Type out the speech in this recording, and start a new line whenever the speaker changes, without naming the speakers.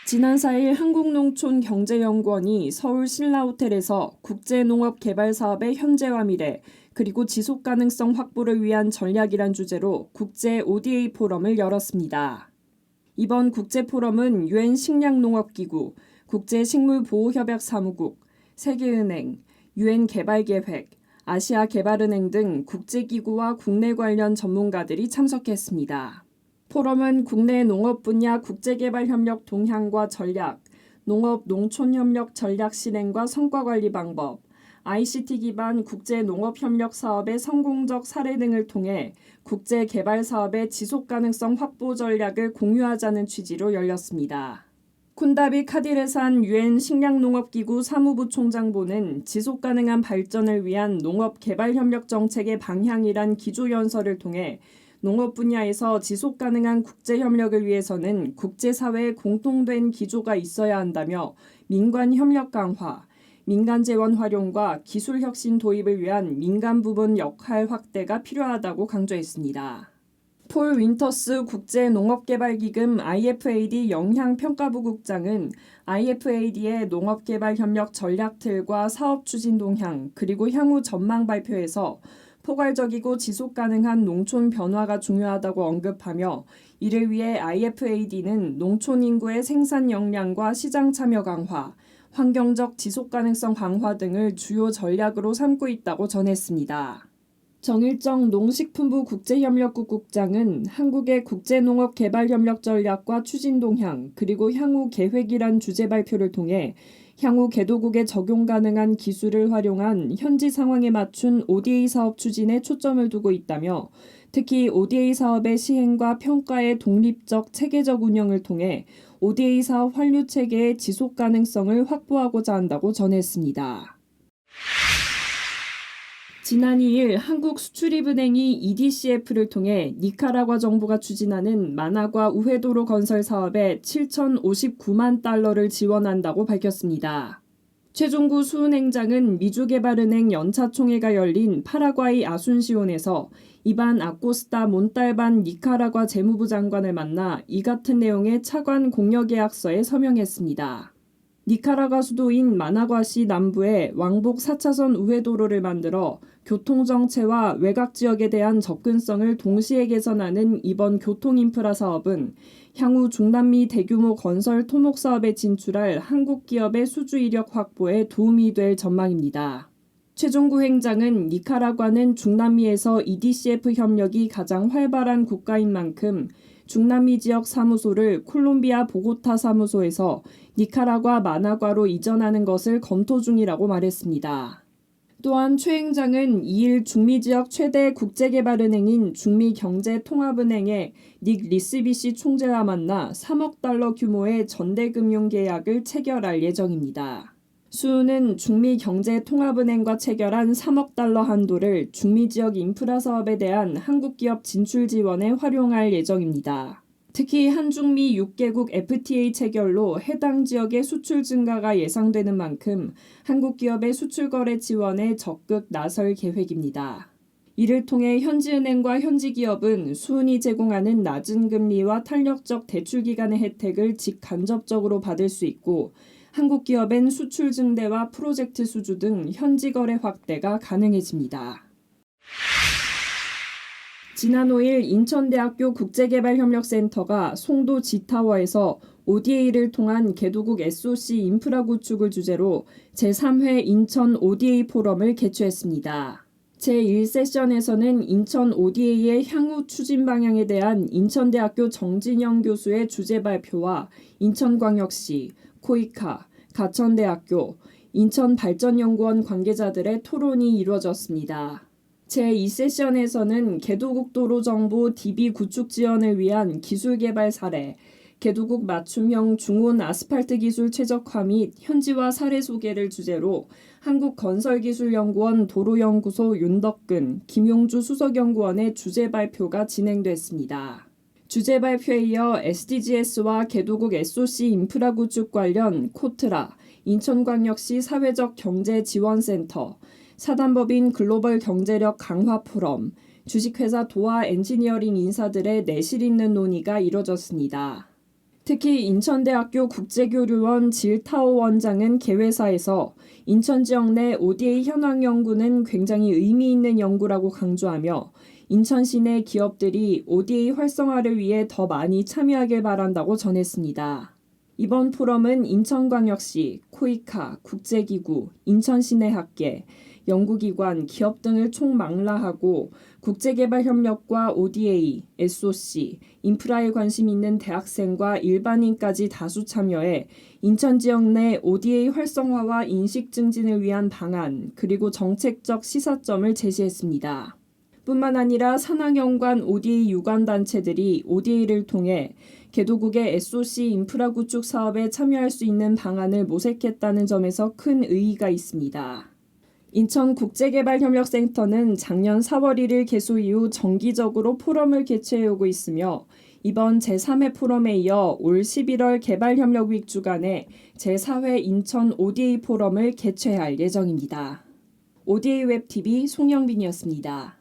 지난 4일 한국농촌경제연구원이 서울 신라호텔에서 국제농업개발사업의 현재와 미래, 그리고 지속가능성 확보를 위한 전략이란 주제로 국제 ODA 포럼을 열었습니다. 이번 국제포럼은 유엔 식량농업기구, 국제식물보호협약사무국, 세계은행, 유엔 개발계획, 아시아개발은행 등 국제기구와 국내 관련 전문가들이 참석했습니다. 포럼은 국내 농업 분야 국제개발협력 동향과 전략, 농업-농촌협력 전략 실행과 성과관리 방법, ICT 기반 국제농업협력 사업의 성공적 사례 등을 통해 국제개발사업의 지속가능성 확보 전략을 공유하자는 취지로 열렸습니다. 쿤다비 카디레산 유엔 식량농업기구 사무부총장보는 지속가능한 발전을 위한 농업개발협력 정책의 방향이란 기조연설을 통해 농업 분야에서 지속가능한 국제협력을 위해서는 국제사회의 공통된 기조가 있어야 한다며 민관 협력 강화, 민간 재원 활용과 기술 혁신 도입을 위한 민간 부분 역할 확대가 필요하다고 강조했습니다. 폴 윈터스 국제농업개발기금 IFAD 영향평가부 국장은 IFAD의 농업개발협력 전략틀과 사업추진 동향 그리고 향후 전망 발표에서 포괄적이고 지속가능한 농촌 변화가 중요하다고 언급하며 이를 위해 IFAD는 농촌 인구의 생산 역량과 시장 참여 강화, 환경적 지속가능성 강화 등을 주요 전략으로 삼고 있다고 전했습니다. 정일정 농식품부 국제협력국 국장은 한국의 국제농업개발협력 전략과 추진 동향 그리고 향후 계획이란 주제 발표를 통해 향후 개도국에 적용 가능한 기술을 활용한 현지 상황에 맞춘 ODA 사업 추진에 초점을 두고 있다며 특히 ODA 사업의 시행과 평가의 독립적 체계적 운영을 통해 ODA 사업 환류 체계의 지속 가능성을 확보하고자 한다고 전했습니다. 지난 2일 한국수출입은행이 EDCF를 통해 니카라과 정부가 추진하는 마나과 우회도로 건설 사업에 7,059만 달러를 지원한다고 밝혔습니다. 최종구 수은행장은 미주개발은행 연차총회가 열린 파라과이 아순시온에서 이반 아코스타 몬탈반 니카라과 재무부 장관을 만나 이 같은 내용의 차관 공여계약서에 서명했습니다. 니카라과 수도인 마나과시 남부에 왕복 4차선 우회도로를 만들어 교통정체와 외곽지역에 대한 접근성을 동시에 개선하는 이번 교통인프라 사업은 향후 중남미 대규모 건설 토목 사업에 진출할 한국 기업의 수주 이력 확보에 도움이 될 전망입니다. 최종구 행장은 니카라과는 중남미에서 EDCF 협력이 가장 활발한 국가인 만큼 중남미 지역 사무소를 콜롬비아 보고타 사무소에서 니카라과 마나과로 이전하는 것을 검토 중이라고 말했습니다. 또한 최 행장은 2일 중미 지역 최대 국제개발은행인 중미경제통합은행의 닉 리스비시 총재와 만나 3억 달러 규모의 전대금융 계약을 체결할 예정입니다. 수은은 중미경제통합은행과 체결한 3억 달러 한도를 중미 지역 인프라 사업에 대한 한국 기업 진출 지원에 활용할 예정입니다. 특히 한중미 6개국 FTA 체결로 해당 지역의 수출 증가가 예상되는 만큼 한국 기업의 수출 거래 지원에 적극 나설 계획입니다. 이를 통해 현지은행과 현지 기업은 수은이 제공하는 낮은 금리와 탄력적 대출 기간의 혜택을 직간접적으로 받을 수 있고 한국 기업엔 수출 증대와 프로젝트 수주 등 현지 거래 확대가 가능해집니다. 지난 5일 인천대학교 국제개발협력센터가 송도 G타워에서 ODA를 통한 개도국 SOC 인프라 구축을 주제로 제3회 인천 ODA 포럼을 개최했습니다. 제1세션에서는 인천 ODA의 향후 추진 방향에 대한 인천대학교 정진영 교수의 주제 발표와 인천광역시, 코이카, 가천대학교, 인천발전연구원 관계자들의 토론이 이루어졌습니다. 제2세션에서는 개도국도로정보 DB 구축 지원을 위한 기술개발 사례, 개도국 맞춤형 중온 아스팔트 기술 최적화 및 현지화 사례 소개를 주제로 한국건설기술연구원 도로연구소 윤덕근, 김용주 수석연구원의 주제 발표가 진행됐습니다. 주제 발표에 이어 SDGs와 개도국 SOC 인프라 구축 관련 코트라, 인천광역시 사회적 경제지원센터, 사단법인 글로벌 경제력 강화 포럼, 주식회사 도화 엔지니어링 인사들의 내실 있는 논의가 이뤄졌습니다. 특히 인천대학교 국제교류원 질타오 원장은 개회사에서 인천 지역 내 ODA 현황 연구는 굉장히 의미 있는 연구라고 강조하며 인천시 내 기업들이 ODA 활성화를 위해 더 많이 참여하길 바란다고 전했습니다. 이번 포럼은 인천광역시, 코이카, 국제기구, 인천시내학계, 연구기관, 기업 등을 총망라하고 국제개발협력과 ODA, SOC, 인프라에 관심 있는 대학생과 일반인까지 다수 참여해 인천 지역 내 ODA 활성화와 인식 증진을 위한 방안 그리고 정책적 시사점을 제시했습니다. 뿐만 아니라 산학연관 ODA 유관단체들이 ODA를 통해 개도국의 SOC 인프라 구축 사업에 참여할 수 있는 방안을 모색했다는 점에서 큰 의의가 있습니다. 인천국제개발협력센터는 작년 4월 1일 개소 이후 정기적으로 포럼을 개최해오고 있으며 이번 제3회 포럼에 이어 올 11월 개발협력위ክ 주간에 제4회 인천 ODA 포럼을 개최할 예정입니다. ODA 웹TV 송영빈이었습니다.